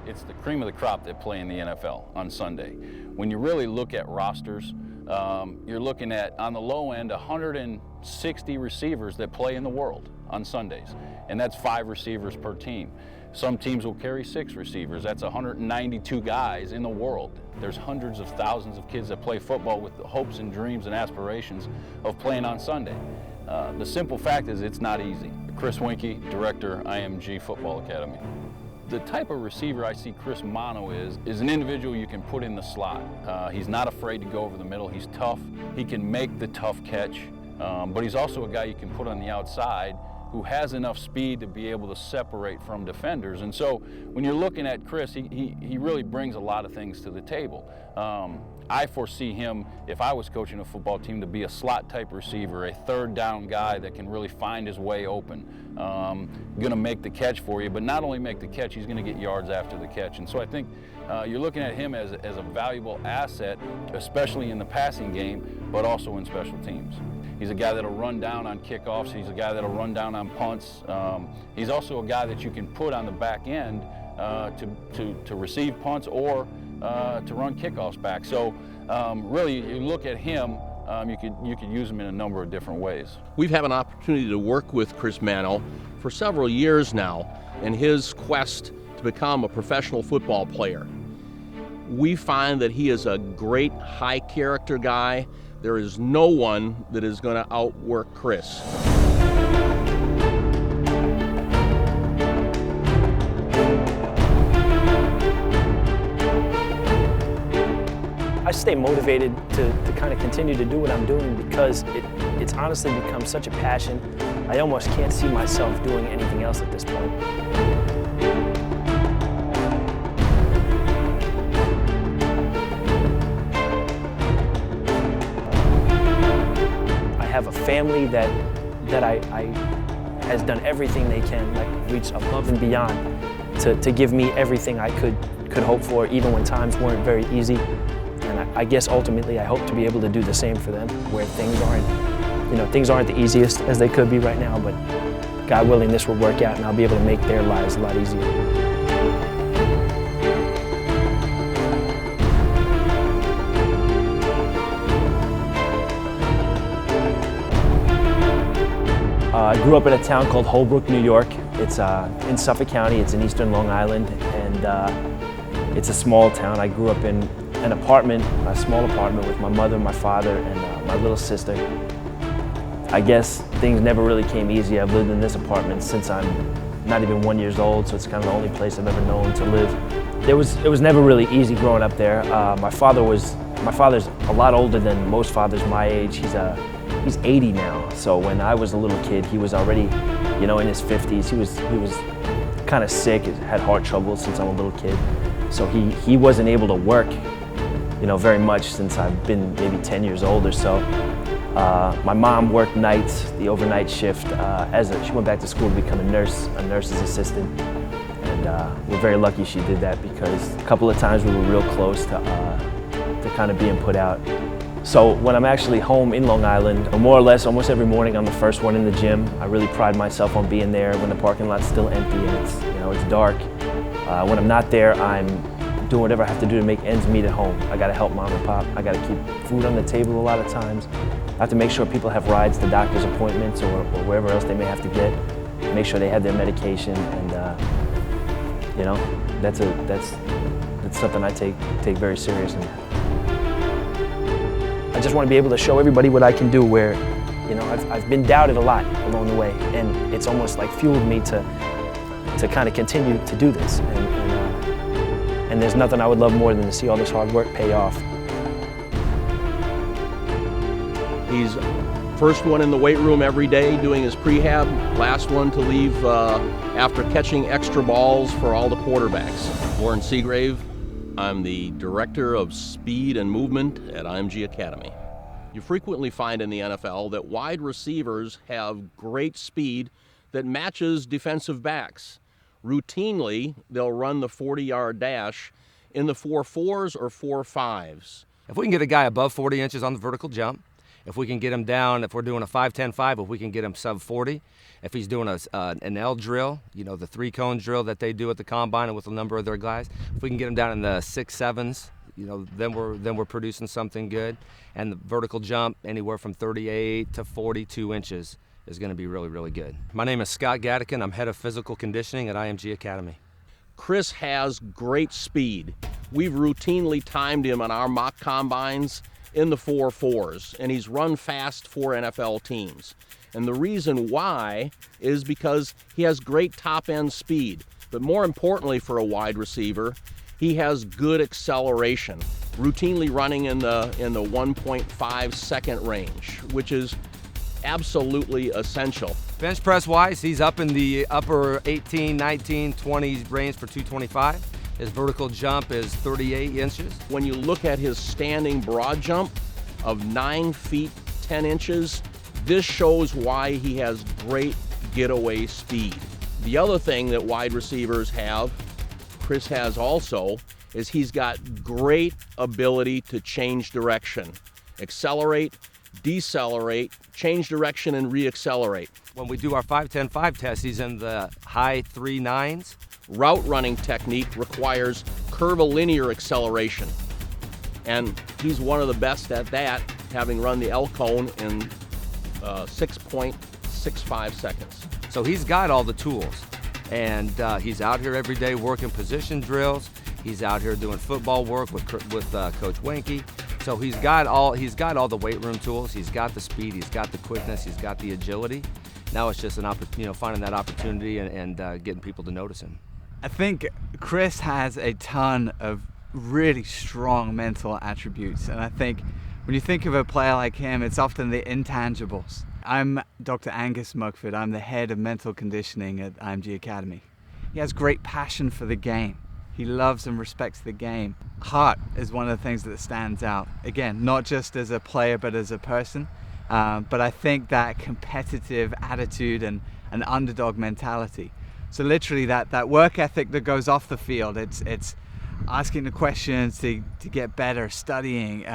it's the cream of the crop that play in the NFL on Sunday. When you really look at rosters, you're looking at, on the low end, 160 receivers that play in the world on Sundays, and that's 5 receivers per team. Some teams will carry 6 receivers. That's 192 guys in the world. There's hundreds of thousands of kids that play football with the hopes and dreams and aspirations of playing on Sunday. The simple fact is it's not easy. Chris Winkie, Director, IMG Football Academy. The type of receiver I see Chris Manno is an individual you can put in the slot. He's not afraid to go over the middle. He's tough. He can make the tough catch, but he's also a guy you can put on the outside who has enough speed to be able to separate from defenders. And so when you're looking at Chris, he really brings a lot of things to the table. I foresee him, if I was coaching a football team, to be a slot type receiver, a third down guy that can really find his way open. Going to make the catch for you, but not only make the catch, he's going to get yards after the catch. And so I think you're looking at him as a valuable asset, especially in the passing game, but also in special teams. He's a guy that'll run down on kickoffs. He's a guy that'll run down on punts. He's also a guy that you can put on the back end to receive punts or to run kickoffs back. So really, you look at him, you could use him in a number of different ways. We've had an opportunity to work with Chris Manno for several years now in his quest to become a professional football player. We find that he is a great high character guy. There is no one that is going to outwork Chris. I stay motivated to kind of continue to do what I'm doing because it's honestly become such a passion. I almost can't see myself doing anything else at this point. I have a family that has done everything they can, like reached above and beyond to give me everything I could hope for, even when times weren't very easy. And I guess ultimately I hope to be able to do the same for them, where things aren't the easiest as they could be right now, but God willing, this will work out and I'll be able to make their lives a lot easier. I grew up in a town called Holbrook, New York. It's in Suffolk County. It's in eastern Long Island, and it's a small town. I grew up in an apartment, a small apartment with my mother, my father, and my little sister. I guess things never really came easy. I've lived in this apartment since I'm not even 1 year old, so it's kind of the only place I've ever known to live. It was never really easy growing up there. My father's a lot older than most fathers my age. He's 80 now, so when I was a little kid, he was already, in his 50s. He was kind of sick, had heart trouble since I'm a little kid. So he wasn't able to work, very much since I've been maybe 10 years old or so. My mom worked nights, the overnight shift, she went back to school to become a nurse's assistant. And we're very lucky she did that because a couple of times we were real close to kind of being put out. So when I'm actually home in Long Island, more or less almost every morning I'm the first one in the gym. I really pride myself on being there when the parking lot's still empty and it's dark. When I'm not there, I'm doing whatever I have to do to make ends meet at home. I gotta help mom and pop. I gotta keep food on the table a lot of times. I have to make sure people have rides to doctor's appointments or wherever else they may have to get. Make sure they have their medication, and that's something I take very seriously. I just want to be able to show everybody what I can do, where I've been doubted a lot along the way, and it's almost like fueled me to kind of continue to do this. And there's nothing I would love more than to see all this hard work pay off. He's first one in the weight room every day doing his prehab, last one to leave after catching extra balls for all the quarterbacks. Warren Seagrave, I'm the Director of Speed and Movement at IMG Academy. You frequently find in the NFL that wide receivers have great speed that matches defensive backs. Routinely, they'll run the 40-yard dash in the 4.4s or 4.5s. If we can get a guy above 40 inches on the vertical jump, If we can get him down, if we're doing a 5-10-5, if we can get him sub 40, if he's doing an L drill, you know, the 3-cone drill that they do at the combine and with a number of their guys, if we can get him down in the 6-7s, you know, then we're producing something good. And the vertical jump, anywhere from 38 to 42 inches, is going to be really, really good. My name is Scott Gattikin. I'm head of physical conditioning at IMG Academy. Chris has great speed. We've routinely timed him on our mock combines in the 4.4s, and he's run fast for NFL teams. And the reason why is because he has great top-end speed. But more importantly for a wide receiver, he has good acceleration, routinely running in the 1.5 second range, which is absolutely essential. Bench press wise, he's up in the upper 18, 19, 20 range for 225. His vertical jump is 38 inches. When you look at his standing broad jump of 9 feet 10 inches, this shows why he has great getaway speed. The other thing that wide receivers have, Chris has also, is he's got great ability to change direction, accelerate, decelerate, change direction, and reaccelerate. When we do our 5-10-5 test, he's in the high 3.9s. Route running technique requires curvilinear acceleration, and he's one of the best at that, having run the L cone in 6.65 seconds. So he's got all the tools, and he's out here every day working position drills. He's out here doing football work with Coach Winkie. So he's got all the weight room tools. He's got the speed. He's got the quickness. He's got the agility. Now it's just finding that opportunity and getting people to notice him. I think Chris has a ton of really strong mental attributes, and I think when you think of a player like him, it's often the intangibles. I'm Dr. Angus Mugford. I'm the head of mental conditioning at IMG Academy. He has great passion for the game. He loves and respects the game. Heart is one of the things that stands out. Again, not just as a player, but as a person. But I think that competitive attitude and an underdog mentality. So literally that work ethic that goes off the field, it's asking the questions to get better, studying,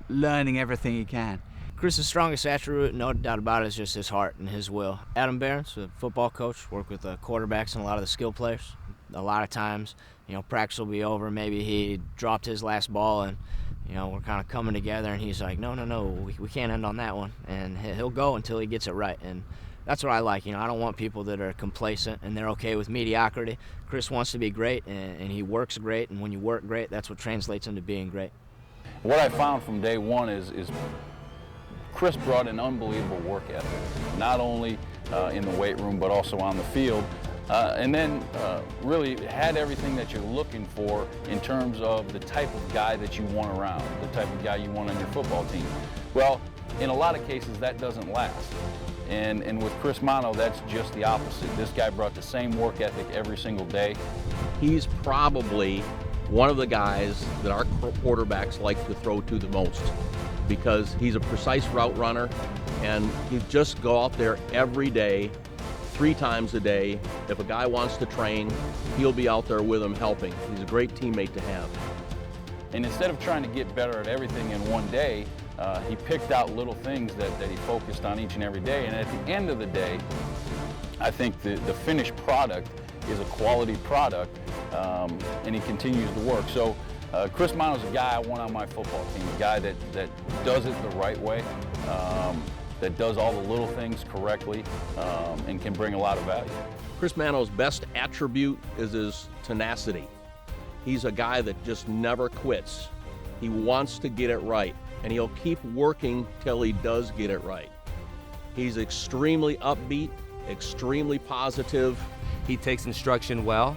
learning everything he can. Chris's strongest attribute, no doubt about it, is just his heart and his will. Adam Behrens, a football coach, worked with the quarterbacks and a lot of the skill players. A lot of times, practice will be over, maybe he dropped his last ball and, we're kind of coming together and he's like, no, we can't end on that one. And he'll go until he gets it right. And that's what I like. I don't want people that are complacent and they're okay with mediocrity. Chris wants to be great and he works great, and when you work great, that's what translates into being great. What I found from day one is Chris brought an unbelievable work ethic, not only in the weight room but also on the field, and then really had everything that you're looking for in terms of the type of guy that you want around, the type of guy you want on your football team. Well, in a lot of cases that doesn't last. And with Chris Manno, that's just the opposite. This guy brought the same work ethic every single day. He's probably one of the guys that our quarterbacks like to throw to the most, because he's a precise route runner, and you just go out there every day, 3 times a day. If a guy wants to train, he'll be out there with him helping. He's a great teammate to have. And instead of trying to get better at everything in one day, he picked out little things that he focused on each and every day. And at the end of the day, I think the finished product is a quality product, and he continues to work. So Chris Manno's a guy I want on my football team, a guy that does it the right way, that does all the little things correctly, and can bring a lot of value. Chris Manno's best attribute is his tenacity. He's a guy that just never quits. He wants to get it right, and he'll keep working till he does get it right. He's extremely upbeat, extremely positive. He takes instruction well.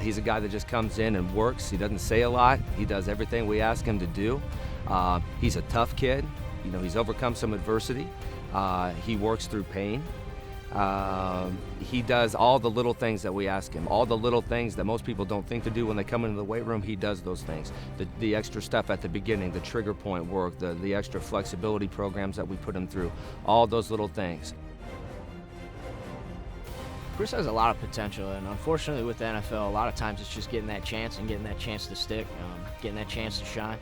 He's a guy that just comes in and works. He doesn't say a lot. He does everything we ask him to do. He's a tough kid. He's overcome some adversity. He works through pain. He does all the little things that we ask him, all the little things that most people don't think to do when they come into the weight room. He does those things. The extra stuff at the beginning, the trigger point work, the extra flexibility programs that we put him through, all those little things. Chris has a lot of potential, and unfortunately with the NFL, a lot of times it's just getting that chance and getting that chance to stick, getting that chance to shine.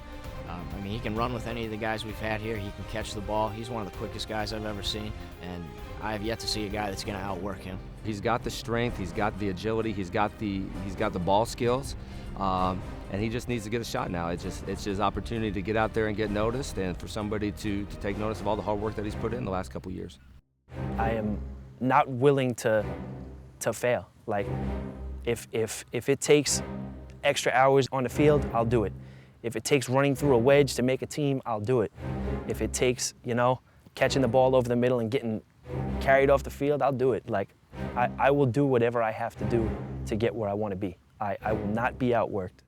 I mean, he can run with any of the guys we've had here. He can catch the ball. He's one of the quickest guys I've ever seen, and I have yet to see a guy that's going to outwork him. He's got the strength, he's got the agility, he's got the ball skills, and he just needs to get a shot now. It's his opportunity to get out there and get noticed, and for somebody to take notice of all the hard work that he's put in the last couple years. I am not willing to fail. Like, if it takes extra hours on the field, I'll do it. If it takes running through a wedge to make a team, I'll do it. If it takes, catching the ball over the middle and getting carried off the field, I'll do it. Like, I will do whatever I have to do to get where I want to be. I will not be outworked.